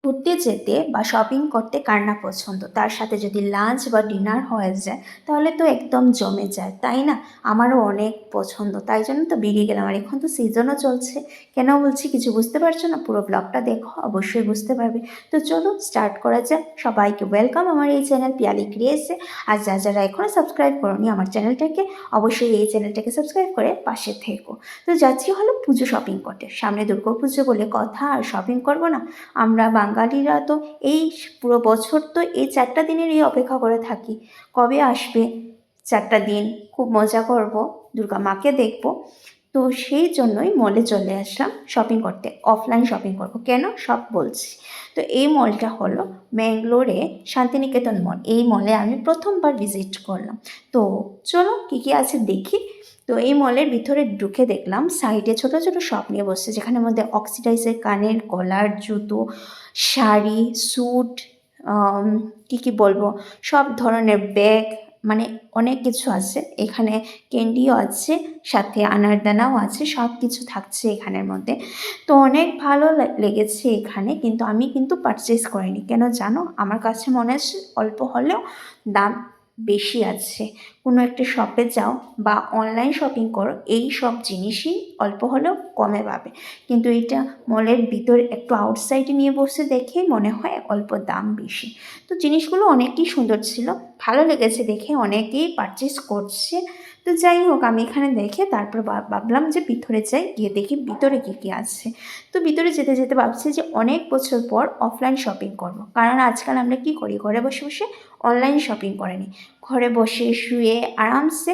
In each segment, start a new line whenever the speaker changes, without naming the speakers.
ঘুরতে যেতে বা শপিং করতে কার না পছন্দ, তার সাথে যদি লাঞ্চ বা ডিনার হয়ে যায় তাহলে তো একদম জমে যায়, তাই না? আমারও অনেক পছন্দ, তাই জন্য তো বেরিয়ে গেলাম। আর এখন তো সিজনও চলছে। কেন বলছি কিছু বুঝতে পারছো না? পুরো ব্লগটা দেখো, অবশ্যই বুঝতে পারবে। তো চলো স্টার্ট করা যাক। সবাইকে ওয়েলকাম আমার এই চ্যানেল পিয়ালি ক্রিয়েসে। আর যারা এখনও সাবস্ক্রাইব করোনি আমার চ্যানেলটাকে, অবশ্যই এই চ্যানেলটাকে সাবস্ক্রাইব করে পাশে থেকো। তো যাচ্ছি হলো পুজো শপিং করতে, সামনে দুর্গাপুজো বলে কথা, আর শপিং করবো না? আমরা বাঙালিরা তো এই পুরো বছর তো এই 4টা দিনেরই অপেক্ষা করে থাকি, কবে আসবে 4টা দিন, খুব মজা করব, দুর্গা মাকে দেখব। তো সেই জন্যই মলে চলে আসলাম শপিং করতে, অফলাইন শপিং করব। কেন সব বলছি। তো এই মলটা হলো ম্যাঙ্গলোরে শান্তিনিকেতন মল। এই মলে আমি প্রথমবার ভিজিট করলাম। তো চলো কী কী আছে দেখি। তো এই মলের ভিতরে ঢুকে দেখলাম সাইডে ছোট ছোট শপ নিয়ে বসছে, যেখানের মধ্যে অক্সিডাইজের কানের কলার, জুতো, শাড়ি, স্যুট, কী বলবো, সব ধরনের ব্যাগ, মানে অনেক কিছু আছে এখানে। ক্যান্ডিও আছে, সাথে আনারদানাও আছে, সব কিছু থাকছে এখানের মধ্যে। তো অনেক ভালো লেগেছে এখানে, কিন্তু আমি কিন্তু পারচেস করিনি। কেন জানো? আমার কাছে মনে হচ্ছে অল্প হলেও দাম বেশি আছে। কোনো একটা শপে যাও বা অনলাইন শপিং করো, এই সব জিনিসই অল্প হলেও কমে পাবে। কিন্তু এটা মলের ভিতর একটু আউটসাইডে নিয়ে বসে দেখে মনে হয় অল্প দাম বেশি। তো জিনিসগুলো অনেকই সুন্দর ছিল, ভালো লেগেছে দেখে, অনেকেই পারচেস করছে। তো যাই হোক, আমি এখানে দেখে তারপর ভাবলাম যে ভিতরে যাই, গিয়ে দেখি ভিতরে কী কী আছে। তো ভিতরে যেতে যেতে ভাবছি যে অনেক বছর পর অফলাইন শপিং করব, কারণ আজকাল আমরা কি করি, ঘরে বসে বসে অনলাইন শপিং করে নিই। ঘরে বসে শুয়ে আরামসে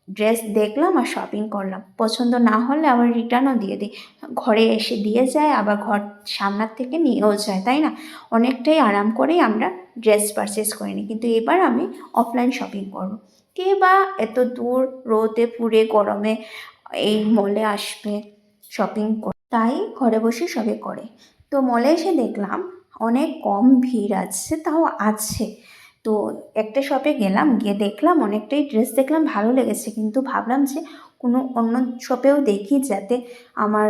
ড্রেস দেখলাম আর শপিং করলাম, পছন্দ না হলে আবার রিটার্নও দিয়ে দিই, ঘরে এসে দিয়ে যায়, আবার ঘর সামনের থেকে নিয়েও যায়, তাই না? অনেকটাই আরাম করেই আমরা ড্রেস পারচেস করে নিই। কিন্তু এবার আমি অফলাইন শপিং করব। কে বা এত দূর রোদে পুড়ে গরমে এই মলে আসবে শপিং করে, তাই ঘরে বসে সবে করে। তো মলে এসে দেখলাম অনেক কম ভিড় আছে, তাও আছে। তো একটা শপে গেলাম, গিয়ে দেখলাম অনেকটাই ড্রেস দেখলাম, ভালো লেগেছে, কিন্তু ভাবলাম যে কোনো অন্য শপেও দেখি, যাতে আমার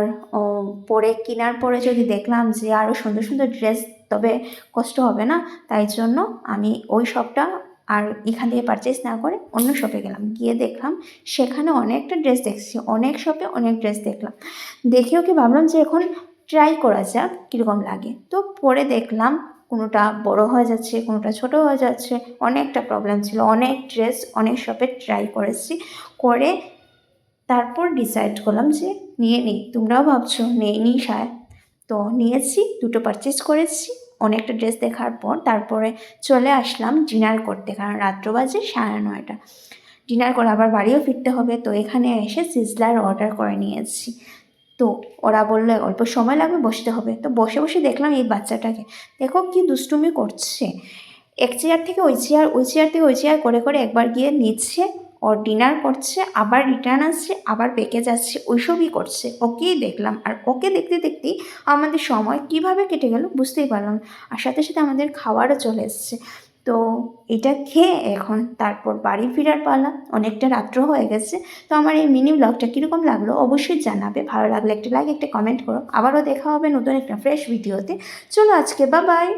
পরে কেনার পরে যদি দেখলাম যে আরও সুন্দর সুন্দর ড্রেস, তবে কষ্ট হবে না। তাই জন্য আমি ওই শপটা আর এখান থেকে পারচেস না করে অন্য শপে গেলাম, গিয়ে দেখলাম সেখানে অনেকটা ড্রেস দেখছি, অনেক শপে অনেক ড্রেস দেখলাম। দেখেও কি ভাবলাম যে এখন ট্রাই করা যাক কীরকম লাগে। তো পরে দেখলাম কোনোটা বড় হয়ে যাচ্ছে, কোনোটা ছোট হয়ে যাচ্ছে, অনেকটা প্রবলেম ছিল। অনেক ড্রেস অনেক শপে ট্রাই করেছি, করে তারপর ডিসাইড করলাম যে নিয়ে নিই। তোমরাও ভাবছো নিয়ে নিই শায়দ। তো নিয়েছি, দুটো পারচেস করেছি অনেকটা ড্রেস দেখার পর। তারপরে চলে আসলাম ডিনার করতে, কারণ রাত্র বাজে 9:30। ডিনার করে আবার বাড়িও ফিরতে হবে। তো এখানে এসে সিজলার অর্ডার করে নিয়েছি। তো ওরা বললো অল্প সময় লাগবে, বসতে হবে। তো বসে বসে দেখলাম এই বাচ্চাটাকে, দেখো কি দুষ্টুমি করছে, এক চেয়ার থেকে ওই চেয়ার, ওই চেয়ার থেকে ওই চেয়ার করে করে একবার গিয়ে নিচ্ছে, ওর ডিনার করছে, আবার রিটার্ন আসছে, আবার বেঁকে যাচ্ছে, ওইসবই করছে। ওকেই দেখলাম, আর ওকে দেখতে দেখতেই আমাদের সময় কিভাবে কেটে গেল বুঝতেই পারলাম। আর সাথে সাথে আমাদের খাবারও চলে এসছে। তো এটা খেয়ে এখন তারপর বাড়ি ফেরার পালা, অনেকটা রাত্র হয়ে গেছে। তো আমার এই মিনি ব্লগটা কীরকম লাগলো অবশ্যই জানাবে। ভালো লাগলে একটা লাইক, একটা কমেন্ট করো। আবারও দেখা হবে নতুন একটা ফ্রেশ ভিডিওতে। চলো আজকে বাই বাই।